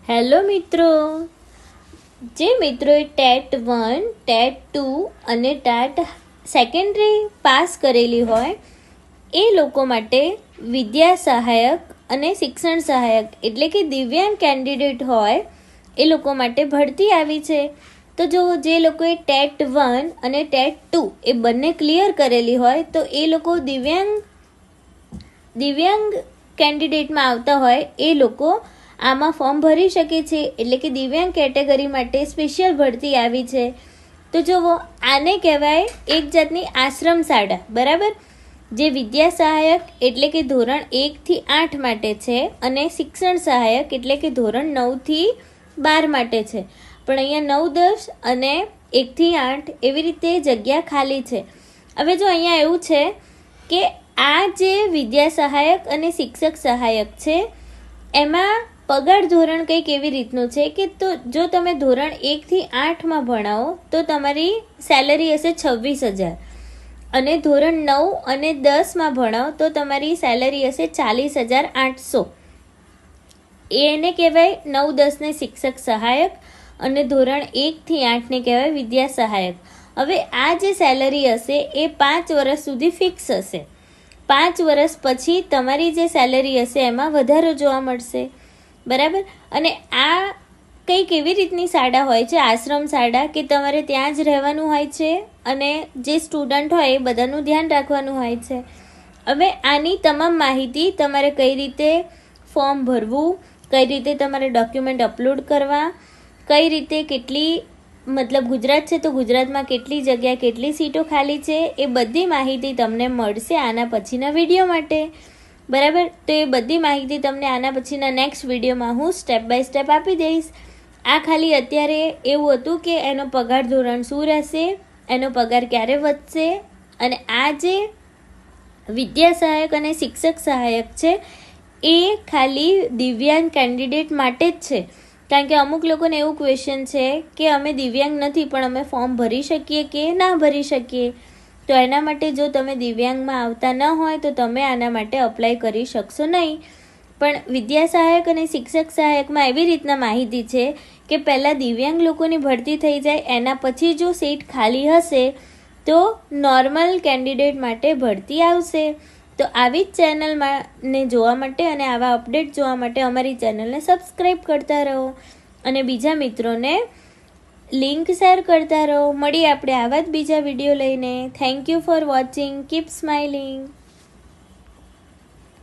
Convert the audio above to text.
Hello મિત્રો, જે મિત્રોએ ટેટ 1, ટેટ 2 અને ટેટ સેકન્ડરી પાસ કરેલી હોય એ લોકો માટે વિદ્યા સહાયક અને શિક્ષણ સહાયક એટલે કે દિવ્યાંગ કેન્ડિડેટ હોય એ લોકો માટે ભરતી આવી છે. તો જો જે લોકોએ ટેટ 1 અને ટેટ 2 એ બંને ક્લિયર કરેલી હોય તો એ લોકો દિવ્યાંગ કેન્ડિડેટમાં આવતા હોય એ લોકો આમાં ફોર્મ ભરી શકે છે. એટલે કે દિવ્યાંગ કેટેગરી માટે સ્પેશિયલ ભરતી આવી છે. તો જુઓ, આને કહેવાય એક જાતની આશ્રમ શાળા, બરાબર. જે વિદ્યા સહાયક એટલે કે ધોરણ 1 થી 8 માટે છે અને શિક્ષણ સહાયક એટલે કે ધોરણ 9 થી 12 માટે છે. પણ અહીંયા 9, 10 અને 1 થી 8 એવી રીતે જગ્યા ખાલી છે. હવે જો અહીંયા એવું છે કે આ જે વિદ્યા સહાયક અને શિક્ષક સહાયક છે એમાં પગાર ધોરણ કંઈક એવી રીતનું છે કે તો જો તમે ધોરણ 1 થી 8માં ભણાવો તો તમારી સેલરી હશે 26,000 અને ધોરણ 9 અને 10માં ભણાવો તો તમારી સેલરી હશે 40,800. એને કહેવાય 9, 10ને શિક્ષક સહાયક અને ધોરણ 1 થી 8ને કહેવાય વિદ્યા સહાયક. હવે આ જે સેલરી હશે એ 5 વર્ષ સુધી ફિક્સ હશે. 5 વર્ષ પછી તમારી જે સેલરી હશે એમાં વધારો જોવા મળશે, બરાબર. અને આ કંઈક એવી રીતની શાળા હોય છે, આશ્રમ શાળા, કે તમારે ત્યાં જ રહેવાનું હોય છે અને જે સ્ટુડન્ટ હોય એ બધાનું ધ્યાન રાખવાનું હોય છે. હવે આની તમામ માહિતી તમારે કઈ રીતે ફોર્મ ભરવું, કઈ રીતે તમારે ડોક્યુમેન્ટ અપલોડ કરવા, કઈ રીતે કેટલી ગુજરાત છે તો ગુજરાતમાં કેટલી જગ્યા, કેટલી સીટો ખાલી છે, એ બધી માહિતી તમને મળશે આના પછીના વિડીયો માટે, બરાબર. તો એ બધી માહિતી તમને આના પછીના નેક્સ્ટ વિડીયોમાં હું સ્ટેપ બાય સ્ટેપ આપી દઈશ. આ ખાલી અત્યારે એવું હતું કે એનો પગાર ધોરણ શું રહેશે, એનો પગાર ક્યારે વધશે, અને આ જે વિદ્યા સહાયક અને શિક્ષક સહાયક છે એ ખાલી દિવ્યાંગ કેન્ડિડેટ માટે જ છે. કારણ કે અમુક લોકોને એવું ક્વેશ્ચન છે કે અમે દિવ્યાંગ નથી પણ અમે ફોર્મ ભરી શકીએ કે ના ભરી શકીએ. તો એના માટે જો તમે દિવ્યાંગમાં આવતા ન હોય તો તમે આના માટે અપ્લાય કરી શકશો નહીં. પણ વિદ્યા સહાયક અને શિક્ષક સહાયકમાં એવી રીતના માહિતી છે કે પહેલાં દિવ્યાંગ લોકોની ભરતી થઈ જાય, એના પછી જો સીટ ખાલી હશે તો નોર્મલ કેન્ડિડેટ માટે ભરતી આવશે. તો આવી જ ચેનલને જોવા માટે અને આવા અપડેટ જોવા માટે અમારી ચેનલને સબસ્ક્રાઈબ કરતા રહો અને બીજા મિત્રોને લિંક શેર કરતા રહો. મળીએ આપણે આવા જ બીજા વિડીયો લઈને. Thank you for watching. Keep smiling.